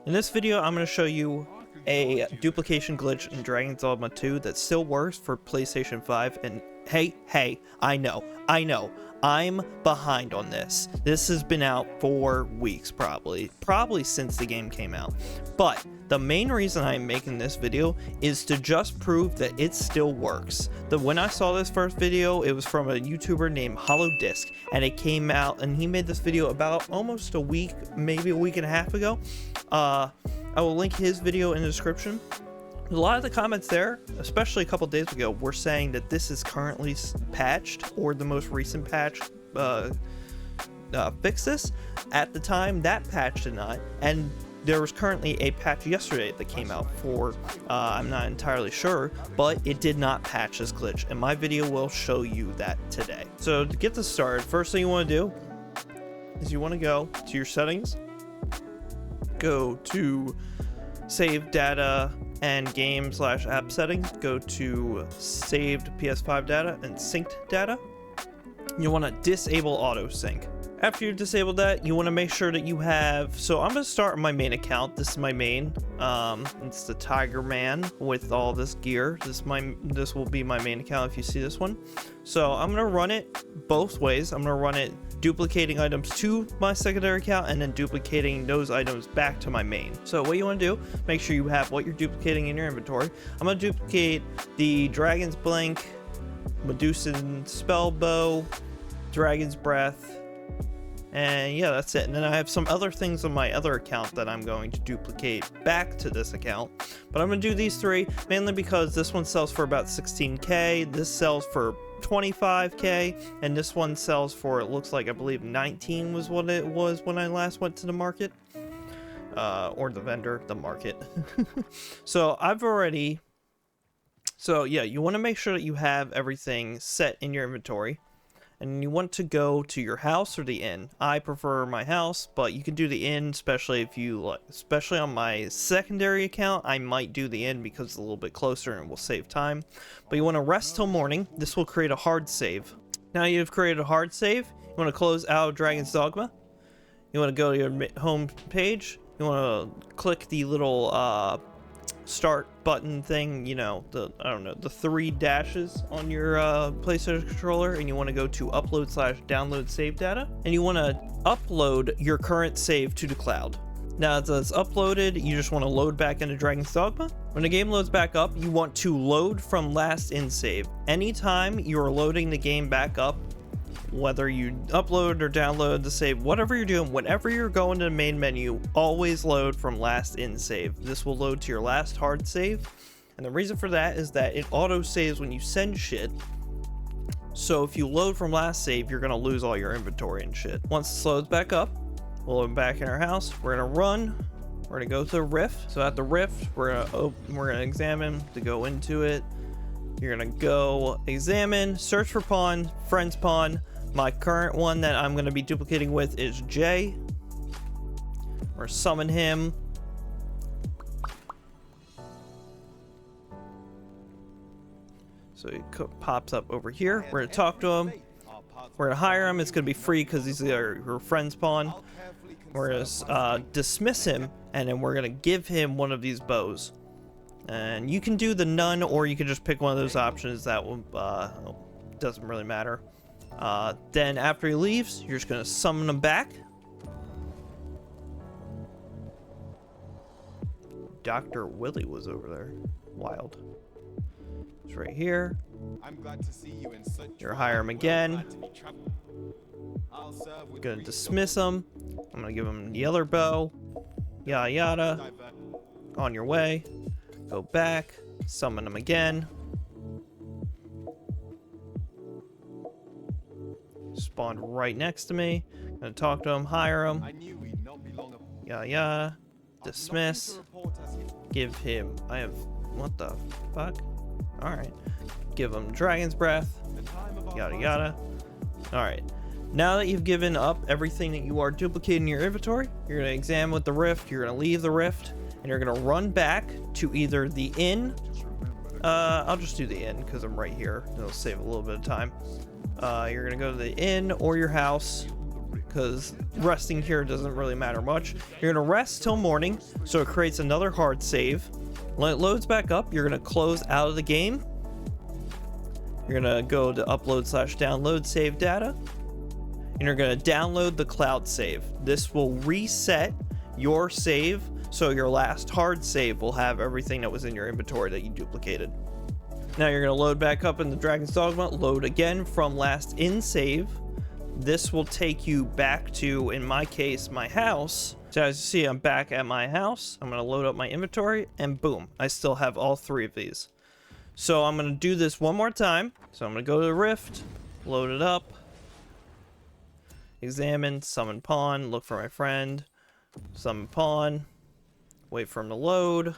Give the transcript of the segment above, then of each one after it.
In this video, I'm going to show you a duplication glitch in Dragon's Dogma 2 that still works for PlayStation 5, and hey, I know, I'm behind on this. This has been out for weeks, probably since the game came out. But the main reason I'm making this video is to just prove that it still works. When I saw this first video, it was from a YouTuber named Hollow Disc, and it came out, and he made this video about almost a week, maybe a week and a half ago. I will link his video in the description. A lot of the comments there, especially a couple days ago, were saying that this is currently patched, or the most recent patch fixed this. At the time, that patch did not, and there was currently a patch yesterday that came out for, I'm not entirely sure, but it did not patch this glitch, and my video will show you that today. So to get this started, first thing you want to do is you want to go to your settings, go to save data and game/app settings, go to saved PS5 data and synced data. You want to disable auto sync. After you disable that, you want to make sure that you have, so I'm going to start my main account. This is my main, it's the Tiger Man with all this gear. This will be my main account if you see this one. So I'm going to run it both ways. I'm going to run it duplicating items to my secondary account and then duplicating those items back to my main. So what you want to do, make sure you have what you're duplicating in your inventory. I'm going to duplicate the Dragon's Blank, Medusan Spellbow, Dragon's Breath, and yeah, that's it. And then I have some other things on my other account that I'm going to duplicate back to this account. But I'm going to do these three mainly because this one sells for about 16k, this sells for 25k, and this one sells for, it looks like, I believe 19 was what it was when I last went to the market. Or the vendor, the market. So yeah, you want to make sure that you have everything set in your inventory. And you want to go to your house or the inn. I prefer my house, but you can do the inn, especially if you like. Especially on my secondary account, I might do the inn because it's a little bit closer and will save time. But you want to rest till morning. This will create a hard save. Now you've created a hard save, you want to close out of Dragon's Dogma. You want to go to your home page. You want to click the little start button thing, you know, the 3 dashes on your PlayStation controller, and you want to go to upload/download save data, and you want to upload your current save to the cloud. Now as it's uploaded, you just want to load back into Dragon's Dogma. When the game loads back up, you want to load from last in save. Anytime you're loading the game back up, whether you upload or download the save, whatever you're doing, whenever you're going to the main menu, always load from last in save. This will load to your last hard save, and the reason for that is that it auto saves when you send shit. So if you load from last save, you're gonna lose all your inventory and shit. Once this loads back up, we'll load back in our house. We're gonna go to the rift. So at the rift, we're gonna examine to go into it. You're gonna go examine, search for pawn, friend's pawn. My current one that I'm going to be duplicating with is Jay. Or summon him. So he pops up over here. We're going to talk to him. We're going to hire him. It's going to be free because he's your friend's pawn. We're going to dismiss him, and then we're going to give him one of these bows. And you can do the none, or you can just pick one of those options. That will doesn't really matter. Then after he leaves, you're just gonna summon him back. Dr. Willie was over there. Wild. It's right here. I'm glad to see you in such. You're hire him again. I'm gonna dismiss him. I'm gonna give him the other bow. Yada yada. On your way. Go back. Summon him again. Spawned right next to me. Gonna talk to him, hire him. Yada yada. Dismiss. Give him. What the fuck? Alright. Give him Dragon's Breath. Yada yada. Alright. Now that you've given up everything that you are duplicating in your inventory, you're gonna examine with the rift, you're gonna leave the rift, and you're gonna run back to either the inn. I'll just do the inn because I'm right here. It'll save a little bit of time. You're gonna go to the inn or your house. because resting here doesn't really matter much. You're gonna rest till morning, so it creates another hard save. When it loads back up, you're gonna close out of the game. You're gonna go to upload/download save data, and you're gonna download the cloud save. This will reset your save, so your last hard save will have everything that was in your inventory that you duplicated. Now you're gonna load back up in the Dragon's Dogma, load again from last in save. This will take you back to, in my case, my house. So as you see, I'm back at my house. I'm gonna load up my inventory, and boom, I still have all 3 of these. So I'm gonna do this one more time. So I'm gonna go to the Rift, load it up, examine, summon pawn, look for my friend, summon pawn, wait for him to load.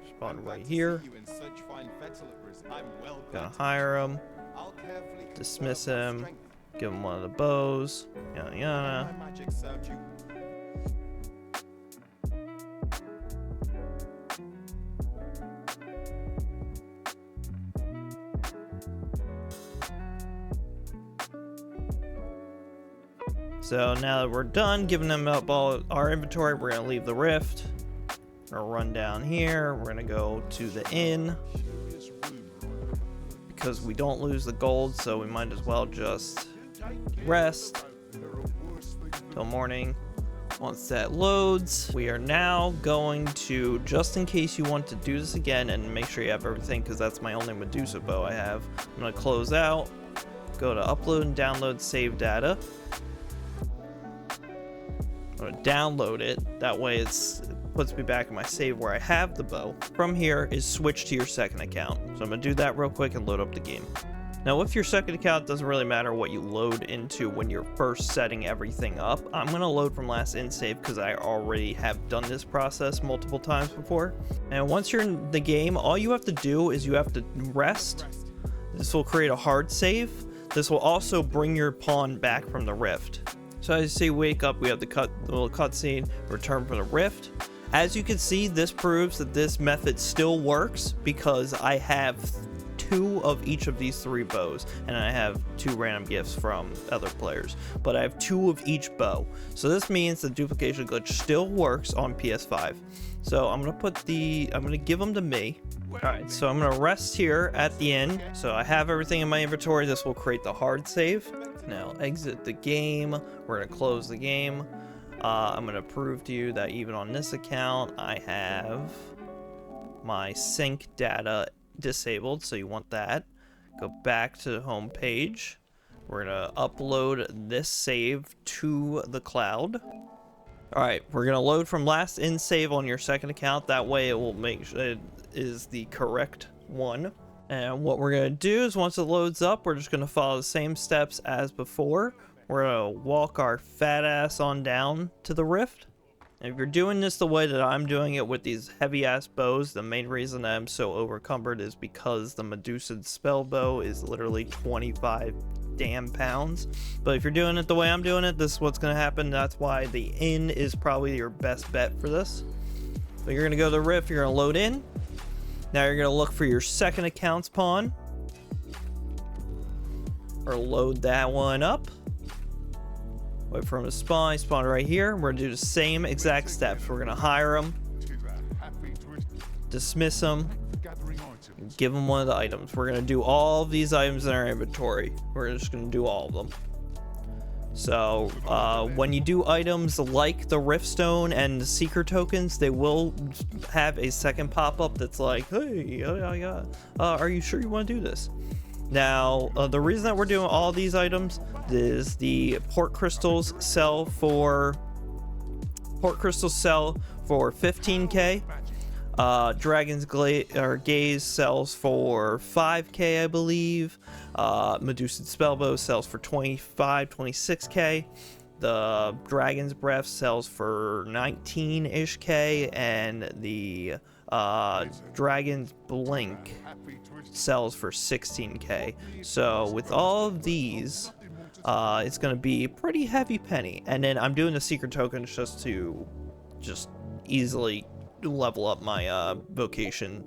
Spawn right here. Gonna hire him, dismiss him, give him one of the bows, yada yada. So now that we're done giving them up all our inventory, we're gonna leave the Rift. We're gonna run down here. We're gonna go to the inn because we don't lose the gold, so we might as well just rest till morning. Once that loads, we are now going to, just in case you want to do this again and make sure you have everything, because that's my only Medusa bow I have. I'm gonna close out, go to upload and download save data. I'm gonna download it, that way it puts me back in my save where I have the bow. From here is switch to your second account. So I'm gonna do that real quick and load up the game. Now with your second account, it doesn't really matter what you load into when you're first setting everything up. I'm gonna load from last in save because I already have done this process multiple times before. And once you're in the game, all you have to do is you have to rest. This will create a hard save. This will also bring your pawn back from the Rift. So as you see, wake up, we have the little cutscene, return from the Rift. As you can see, this proves that this method still works because I have 2 of each of these 3 bows, and I have 2 random gifts from other players, but I have 2 of each bow. So this means the duplication glitch still works on PS5. So I'm gonna give them to me. Alright, so I'm gonna rest here at the end. So I have everything in my inventory. This will create the hard save. Now exit the game. We're gonna close the game. I'm gonna prove to you that even on this account, I have my sync data disabled, so you want that. Go back to the home page. We're gonna upload this save to the cloud. Alright, we're gonna load from last in save on your second account. That way it will make sure it is the correct one. And what we're gonna do is once it loads up, we're just gonna follow the same steps as before. We're gonna walk our fat ass on down to the Rift. And if you're doing this the way that I'm doing it with these heavy ass bows, the main reason that I'm so overcumbered is because the Medusa spell bow is literally 25 damn pounds. But if you're doing it the way I'm doing it, this is what's gonna happen. That's why the inn is probably your best bet for this. So you're gonna go to the Rift, you're gonna load in. Now you're gonna look for your second account's pawn. Or load that one up. Wait for him to spawn. He spawned right here. We're gonna do the same exact steps. We're gonna hire him, dismiss him, and give him one of the items. We're gonna do all of these items in our inventory. We're just gonna do all of them. So when you do items like the Riftstone and the Seeker tokens, they will have a second pop-up that's like, hey, are you sure you want to do this? Now, the reason that we're doing all these items is the Portcrystals sell for 15k. Dragon's Gaze sells for 5k, I believe. Medusa Spellbow sells for 26k. The Dragon's Breath sells for 19-ish k, and the Dragon's Blink sells for 16k. So with all of these, it's gonna be pretty heavy penny. And then I'm doing the secret tokens just to easily level up my vocation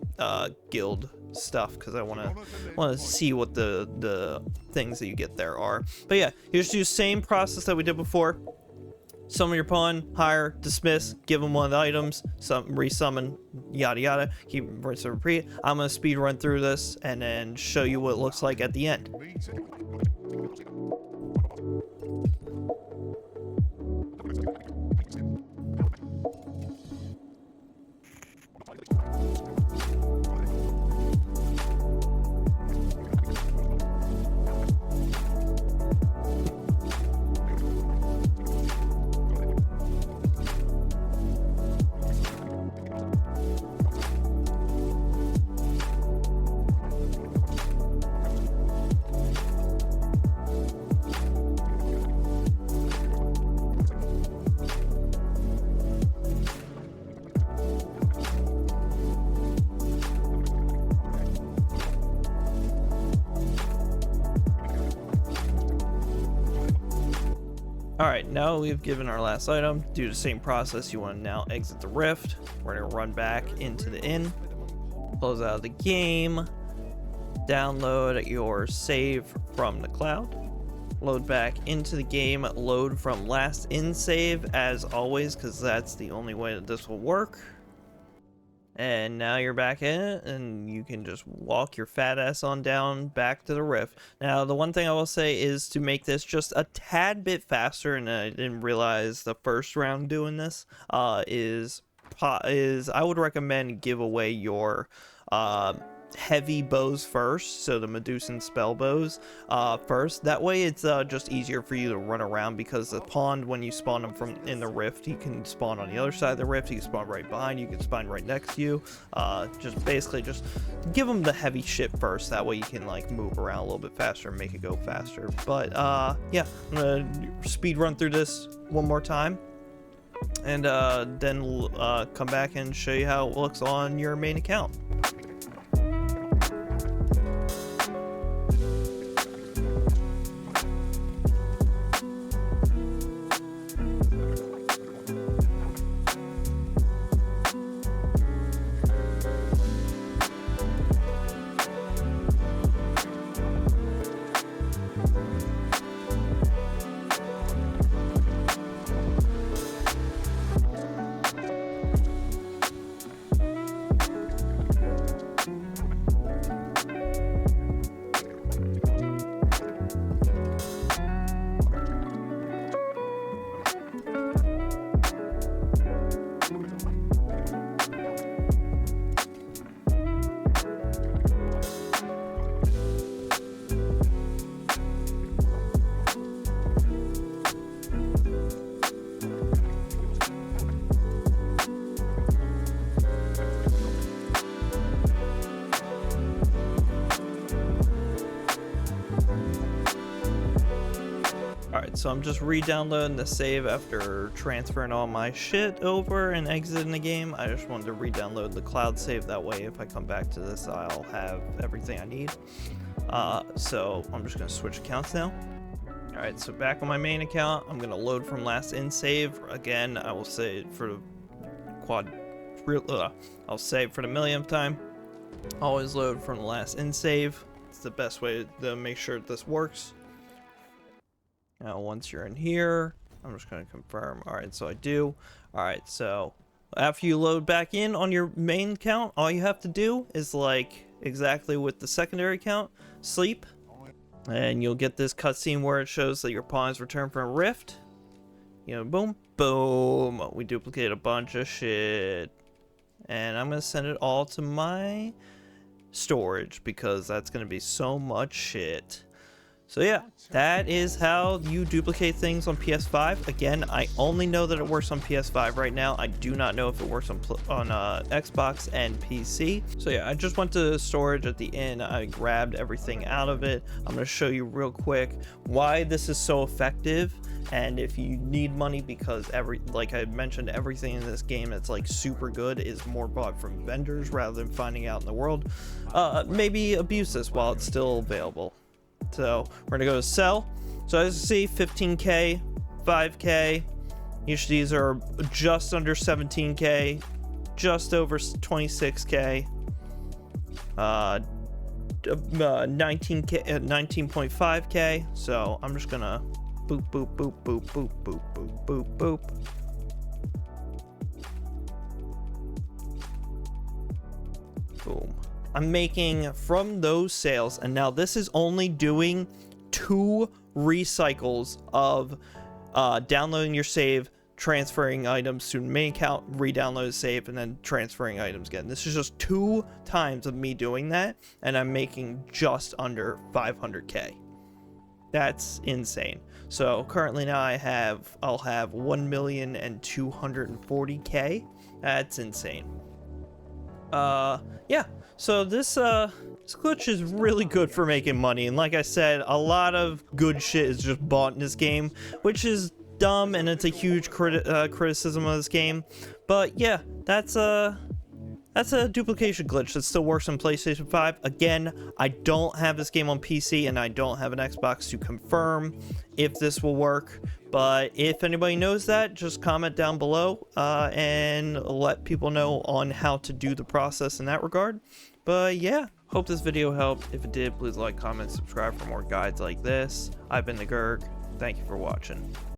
guild stuff because I want to see what the things that you get there are. But yeah, you just do the same process that we did before. Summon your pawn, hire, dismiss, give them one of the items, resummon, yada yada, keep rinse and repeat. I'm gonna speed run through this and then show you what it looks like at the end. Alright, now we've given our last item. Do the same process. You want to now exit the rift. We're going to run back into the inn. Close out of the game. Download your save from the cloud. Load back into the game. Load from last in save as always, because that's the only way that this will work. And now you're back in it, and you can just walk your fat ass on down back to the rift. Now, the one thing I will say is to make this just a tad bit faster, and I didn't realize the first round doing this, is I would recommend give away your heavy bows first, so the Medusan spell bows first. That way it's just easier for you to run around, because the pond, when you spawn them from in the rift, you can spawn on the other side of the rift, you can spawn right behind you, can spawn right next to you. Just basically just give them the heavy shit first, that way you can like move around a little bit faster and make it go faster. But yeah, I'm gonna speed run through this one more time, and then come back and show you how it looks on your main account. Alright, so I'm just re-downloading the save after transferring all my shit over and exiting the game. I just wanted to re-download the cloud save, that way if I come back to this I'll have everything I need. So I'm just going to switch accounts now. Alright, so back on my main account, I'm going to load from last in save. Again, I will say for the I'll save for the millionth time. Always load from the last in save. It's the best way to make sure this works. Now, once you're in here, I'm just going to confirm. All right, so I do. All right, so after you load back in on your main account, all you have to do is, like exactly with the secondary account, sleep. And you'll get this cutscene where it shows that your pawn is returned from a rift. You know, boom, boom. We duplicate a bunch of shit. And I'm going to send it all to my storage, because that's going to be so much shit. So yeah, that is how you duplicate things on PS5. Again, I only know that it works on PS5 right now. I do not know if it works on Xbox and PC. So yeah, I just went to storage at the inn. I grabbed everything out of it. I'm going to show you real quick why this is so effective. And if you need money, because like I mentioned, everything in this game that's like super good is more bought from vendors rather than finding out in the world. Maybe abuse this while it's still available. So we're gonna go to sell. So as you see, 15k, 5k. Each of these are just under 17k, just over 26k. 19k, 19.5k. So I'm just gonna boop boop boop boop boop boop boop boop boop. Boom. I'm making from those sales, and now this is only doing 2 recycles of downloading your save, transferring items to the main account, re-download the save, and then transferring items again. This is just 2 times of me doing that, and I'm making just under 500k. That's insane. So currently now I'll have 1,240,000. That's insane. Yeah. So this glitch is really good for making money, and like I said, a lot of good shit is just bought in this game, which is dumb, and it's a huge criticism of this game. But yeah, that's a duplication glitch that still works on PlayStation 5. Again, I don't have this game on PC, and I don't have an Xbox to confirm if this will work. But if anybody knows that, just comment down below and let people know on how to do the process in that regard. But yeah, hope this video helped. If it did, please like, comment, subscribe for more guides like this. I've been TheGeerg. Thank you for watching.